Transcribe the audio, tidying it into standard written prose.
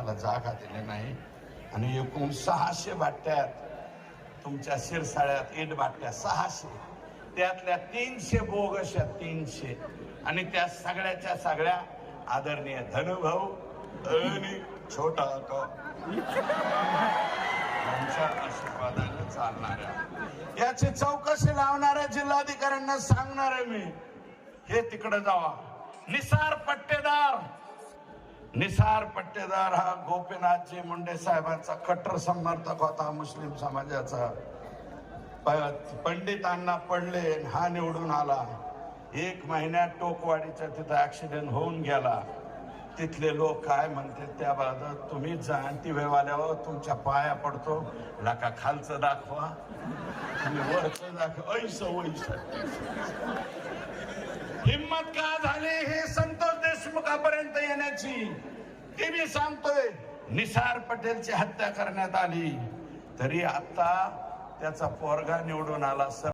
आम्हाला जागा दिली नाही आणि एकूण 600 बाट्यात तुमच्या शिरसाळ्यात इट बाट्या 600, त्यातल्या 300 बोगस आहेत, 300. आणि त्या सगळ्याच्या सगळ्या आदरणीय धनुभाऊ आणि छोटा तो यांच्या आशीर्वादाने चालणाऱ्या, याची चौकशी लावणाऱ्या जिल्हाधिकाऱ्यांना सांगणार आहे मी, हे तिकडे जावा. निसार पट्टेदार हा गोपीनाथजी मुंडे साहेबांचा कट्टर समर्थक होता, मुस्लिम समाजाचा. पंडितांना पडले, हा निवडून आला. 1 महिन्यात टोकवाडीच्या तिथं ऍक्सिडेंट होऊन गेला. तिथले लोक काय म्हणते त्याबाबत तुम्ही जाणतीवाल्यावर तुमच्या पाया पडतो, लाका खालचं दाखवा, तुम्ही वरचं दाखवा, हिम्मत का झाली हे संतोष देशमुखापर्यंत येण्याची, ती मी सांगतोय. निसार पटेलची हत्या करण्यात आली तरी आता त्याचा पोरगा निवडून आला.